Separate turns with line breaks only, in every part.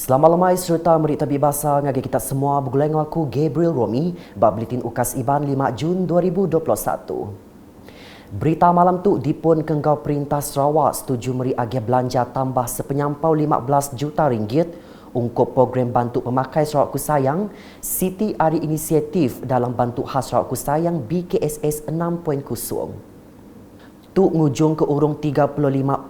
Selamat lemai serta merik tabik bahasa ngagi kita semua bergulai dengan aku Gabriel Romi bab Buletin Ukas Iban 5 Jun 2021. Berita malam tu dipun Kenggau Perintah Sarawak setuju meri agih belanja tambah sepenyampau 15 juta ringgit untuk program bantu pemakai Sarawak Ku Sayang Siti Ari Inisiatif dalam bantu khas Sarawak Ku Sayang BKSS 6.0. Tu ngujung ke urung 35.5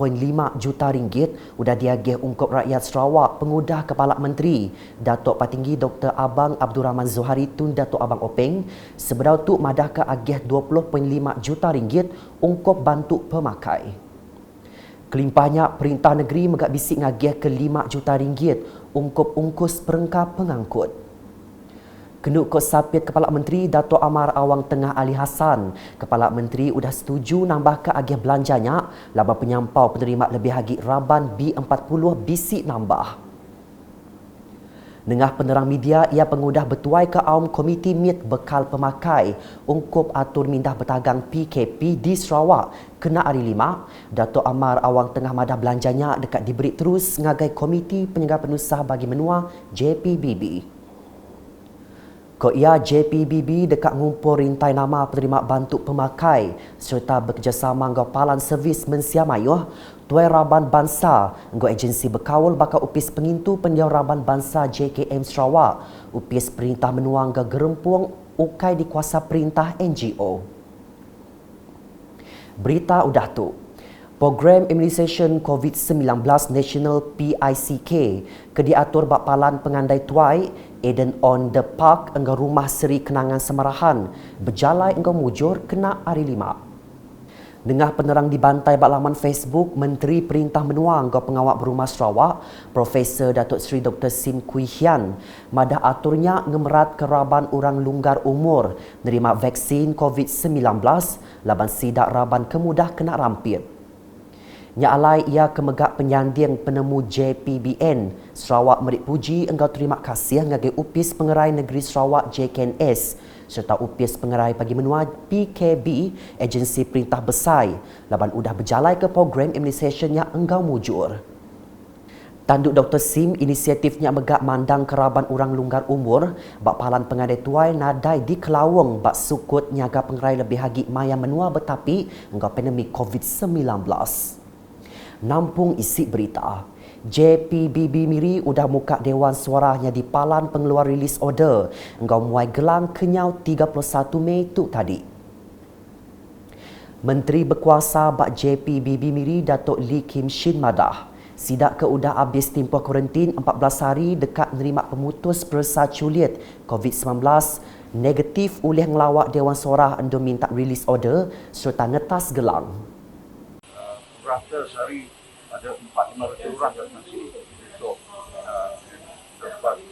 juta ringgit udah diagih ungkup rakyat Sarawak pengudah Kepala Menteri Datuk Patinggi Dr. Abang Abdul Rahman Zohari Tun Datuk Abang Openg seberau tu madah ke agih 20.5 juta ringgit ungkup bantu pemakai. Kelimpahnya Perintah Negeri megak bisik ngagih ke 5 juta ringgit ungkup ungkus perengkap pengangkut. Kenduk Kos Sapit Kepala Menteri Datuk Amar Awang Tengah Ali Hassan, Kepala Menteri sudah setuju nambah ke agih belanjanya laba penyampau penerima lebih hagi Raban B40 bisik nambah. Nengah penerang media, ia pengudah bertuai ke Aum Komiti MIT Bekal Pemakai ungkup atur mindah bertagang PKP di Sarawak kena hari 5, Datuk Amar Awang Tengah madah belanjanya dekat diberi terus ngagai Komiti Penyegar Penusah bagi Menua JPBB. Ko ia JPBB dekat ngumpul rintai nama penerima bantu pemakai serta bekerjasama dengan Palan Servis Mensia Mayuh, Tuai Raban Bangsa, dengan agensi berkawal bakal upis pengintu penjauh Raban Bangsa JKM Sarawak, upis perintah menuang ke gerempuang ukai di kuasa perintah NGO. Berita udah tu. Program Imunisation COVID-19 National PICK ke diatur Bapalan Pengandai Tuai Eden on the Park engkau Rumah Seri Kenangan Semarahan berjalai engkau mujur kena hari 5. Dengah penerang dibantai bak laman Facebook Menteri Perintah Menua engkau Pengawal Berumah Sarawak Profesor Datuk Seri Dr. Sim Kui Hian madah aturnya ngemerat keraban orang lunggar umur nerima vaksin COVID-19 laban sidak raban kemudah kena rampit. Nya alai ia kemegak penyanding penemu JPBN Sarawak merik puji engkau terima kasih ngagai upis pengerai negeri Sarawak JKNS serta upis pengerai bagi menua PKB agensi perintah besai laban udah berjalai ke program imunisation yang engkau mujur. Tanduk Dr. Sim inisiatifnya megak mandang keraban orang lunggar umur bak palan pengadai tuai nadai di Kelawang bak sukut nyaga pengerai lebih hagi maya menua betapi engkau pandemik COVID-19. Nampung isi berita. JPBB Miri udah muka Dewan Suaranya di Palan pengeluar rilis order. Engkau muai gelang kenyau 31 Mei tu tadi. Menteri Berkuasa bak JPBB Miri Datuk Lee Kim Shin madah. Sidak ke udah habis tempoh kuarantin 14 hari dekat menerima pemutus persa culiat COVID-19 negatif oleh ngelawak Dewan Suara endo minta rilis order serta ngetas gelang.
Rata sehari ada 400 orang datang sini untuk dapat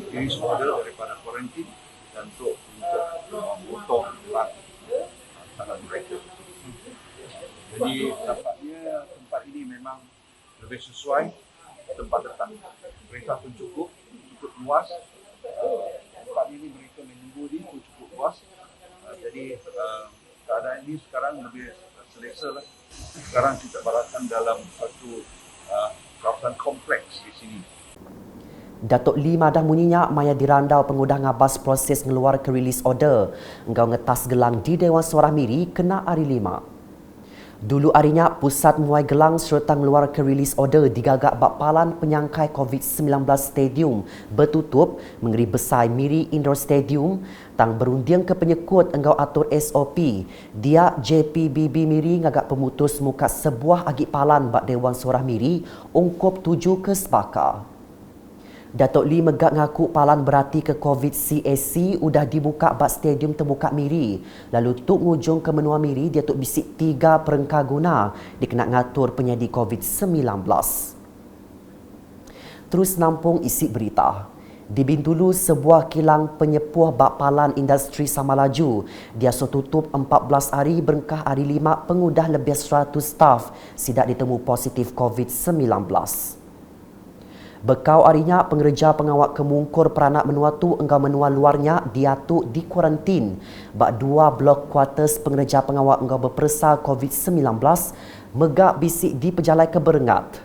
release order daripada kuarantin dan untuk memotong gelang tangan mereka. Jadi tampaknya tempat ini memang lebih sesuai tempat datang. Perintah pun cukup luas. Tempat ini mereka menunggu di cukup luas. Jadi keadaan ini sekarang lebih selesa lah. Sekarang kita berada dalam satu kawasan kompleks di sini.
Datuk Lee madah muninya maya dirandau pengudah ngabas proses ngeluar ke release order. Engkau ngetas gelang di Dewan Suara Miri kena hari 5. Dulu harinya pusat muai gelang serta ngeluar ke release order digagak Bapalan Penyangkai COVID-19 Stadium bertutup mengeri besar Miri Indoor Stadium tang berunding ke penyekut engkau atur SOP. Dia JPBB Miri ngagak pemutus muka sebuah agi palan bak Dewan Suara Miri ungkup 7 ke sepaka. Datuk Lee megak ngaku palan berarti ke COVID-CAC udah dibuka bak stadium terbuka Miri. Lalu tuk ngujung ke menua Miri dia tuk bisik 3 perengka guna dikena ngatur penyedi COVID-19. Terus nampung isi berita. Di Bintulu, sebuah kilang penyepuh bak palan industri Samalaju. Dia so tutup 14 hari berengkah hari 5 pengudah lebih 100 staf sidak ditemu positif COVID-19. Bekau harinya pengerja pengawal kemungkur peranak menua tu engkau menua luarnya diatuk di kuarantin. Bak 2 blok kuarters pengerja pengawal engkau berpersa COVID-19 megak bisik di pejalai keberengat.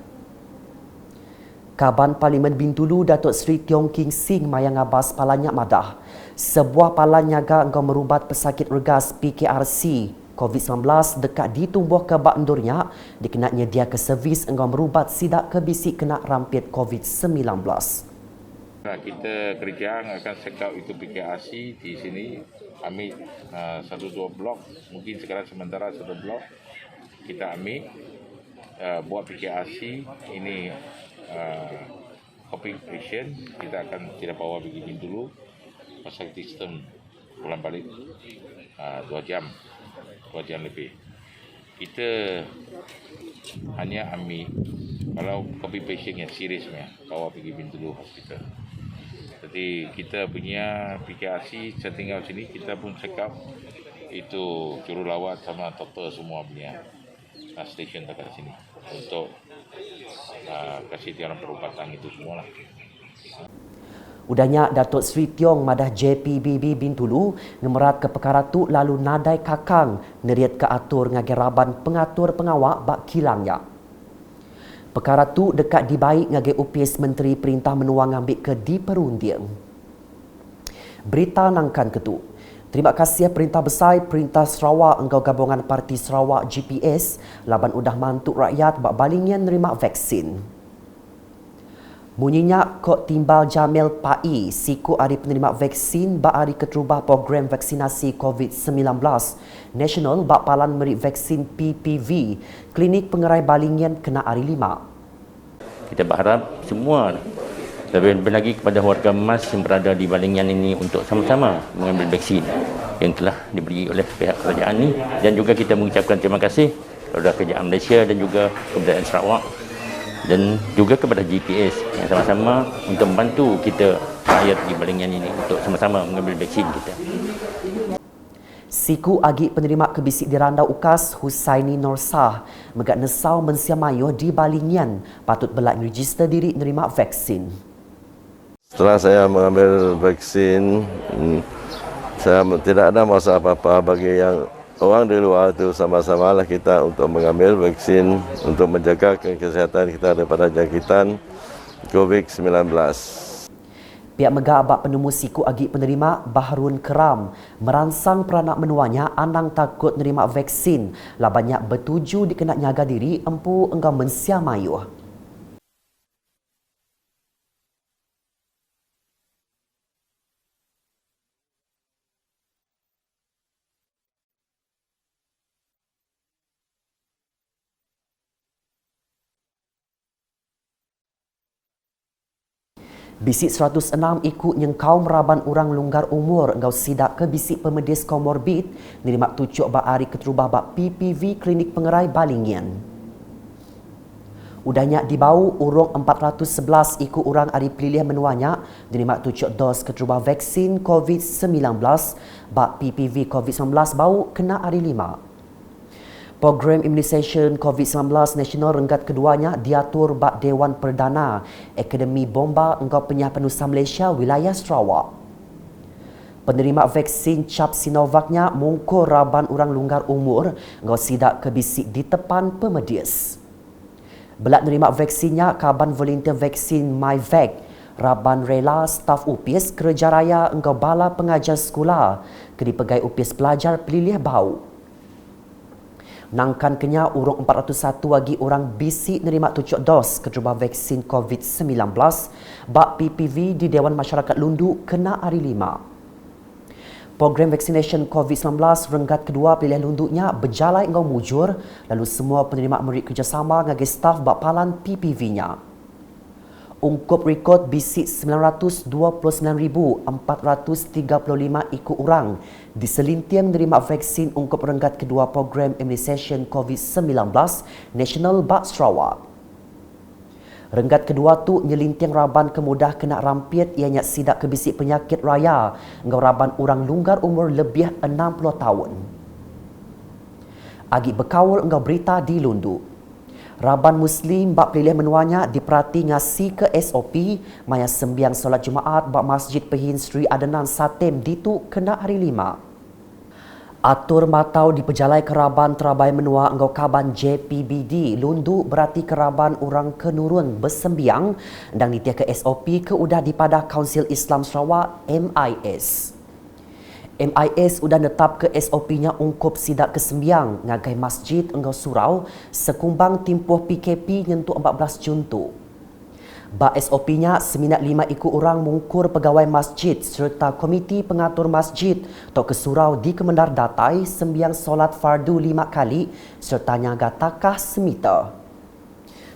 Kaban Parlimen Bintulu Datuk Seri Tiong King Sing Mayang Abbas Palanyak madah. Sebuah palan nyaga engkau merubat pesakit regas PKRC COVID-19 dekat ditumbuh ke Bak Endurnya dikenatnya dia ke servis engkau merubat sidak ke bisik kena rampit COVID-19.
Kita kerja akan sekap itu PKRC di sini ambil 1-2 blok, mungkin sekarang sementara 1 blok kita ambil buat PKRC ini coping patient kita akan tidak bawa begini dulu pasal sistem pulang balik 2 jam lebih. Kita hanya ambil kalau coping patient yang serius bawa pergi Bintulu hospital. Jadi kita punya PKRC setinggal sini kita pun check up itu jururawat sama doktor semua punya stesen dekat sini untuk kasih tiang perubatan itu semua lah.
Udahnya Datuk Seri Tiong madah JPBB Bintulu ngemerat ke perkara tu lalu nadai kakang neriat ke atur ngageraban pengatur pengawak bak kilangnya. Perkara tu dekat dibaik ngage UPS Menteri Perintah Menuang ambil ke diperunding. Berita nangkan ketu. Terima kasih Perintah Besar Perintah Sarawak engkau gabungan Parti Sarawak GPS laban udah mantuk rakyat bak balingian nerima vaksin. Bunyinya Kok Timbal Jamil Pai siku hari penerima vaksin bak hari keterubah program vaksinasi COVID-19 Nasional bak palan merik vaksin PPV Klinik Pengerai Balingian kena hari 5.
Kita berharap semua lebih lagi kepada warga emas yang berada di Balingian ini untuk sama-sama mengambil vaksin yang telah diberi oleh pihak kerajaan ini, dan juga kita mengucapkan terima kasih kepada kerajaan Malaysia dan juga Kebudayaan Sarawak dan juga kepada GPS yang sama-sama untuk membantu kita rakyat di Balingian ini untuk sama-sama mengambil vaksin kita.
Siku agi penerima kebisik di Randau Ukas Husaini Norsah megak nesau mensiamayuh di Balingian patut belak register diri nerima vaksin.
Setelah saya mengambil vaksin, saya tidak ada masalah apa-apa. Bagi yang orang di luar itu sama-sama lah kita untuk mengambil vaksin untuk menjaga kesihatan kita daripada jangkitan COVID-19.
Pihak Megah Abak Penemu Siku agi penerima Bahrun Keram merangsang peranak menuanya anang takut nerima vaksin lah banyak bertuju dikenak nyaga diri empu engkau mensiamayuh. Bisik 106 ikut nyengkau meraban orang longgar umur engkau sidak ke bisik pemedis komorbid nerima tucuk bak hari keterubah bak PPV Klinik Pengerai Balingian. Udahnya dibau urung 411 ikut orang hari pilih menuanya nerima tucuk dos keterubah vaksin COVID-19 bak PPV COVID-19 bau kena hari 5. Program Immunisation COVID-19 Nasional renggat keduanya diatur bak Dewan Perdana Akademi Bomba engkau Penyihan Nusa Malaysia wilayah Sarawak. Penerima vaksin cap Sinovacnya mungkur raban orang longgar umur engkau sidak ke bisik di tepan pemedis. Belak nerima vaksinnya kaban volunteer vaksin MyVac raban rela staf UPS Kerja Raya engkau bala pengajar sekolah ke dipegai UPS pelajar pelilih bau. Nangkan kenya urung 401 lagi orang bisik nerima tucuk dos keterubah vaksin COVID-19 bak PPV di Dewan Masyarakat Lundu kena hari 5. Program vaccination COVID-19 renggat kedua pilihan Lundunya berjalan engkau mujur lalu semua penerima merit kerjasama ngagi staf bak palan PPV-nya. Ungkup rekod bisik 929,435 ikut orang diselintiang menerima vaksin ungkup renggat kedua program immunisation COVID-19 Nasional bak Sarawak. Renggat kedua tu nyelintiang raban kemudah kena rampit ianya sidak ke bisik penyakit raya engkau raban orang longgar umur lebih 60 tahun. Agi berkawal engkau berita di Lundu. Raban Muslim bak pilih menuanya diperhati ngasi ke SOP maya sembiang solat Jumaat bak Masjid Pehin Sri Adenan Satem ditu kena hari 5. Atur matau di Pejalai Keraban Terabai Menua Engau Kaban JPBD lundu berarti keraban orang kenurun bersembiang dan ditia ke SOP ke udah di pada Kaunsil Islam Sarawak MIS. MIS udah netap ke SOP-nya ungkup sidak kesembiang ngagai masjid Engau Surau sekumbang timpuh PKP nyentuh 14 Jun tu. Ba SOP-nya seminat 5 ikut orang mungkur pegawai masjid serta komiti pengatur masjid tok ke surau di Kemendar Datai sembiang solat fardu 5 kali serta nyaga takah semita.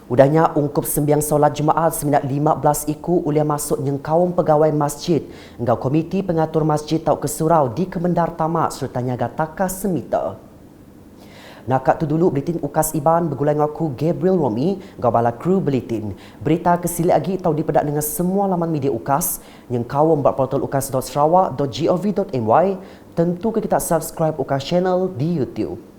Udahnya ungkup sembiang solat Jumaat seminat 15 ikut uliah masuk nyengkaum pegawai masjid engau komiti pengatur masjid tok ke surau di Kemendar Tamak serta nyaga takah semita. Nakak tu dulu Buletin Ukas Iban bergulai dengan aku Gabriel Romi, Gabala Kru Buletin. Berita kesili lagi tahu dipedak dengan semua laman media Ukas yang kau membuat portal ukas.sarawak.gov.my. Tentu ke kita subscribe Ukas channel di YouTube.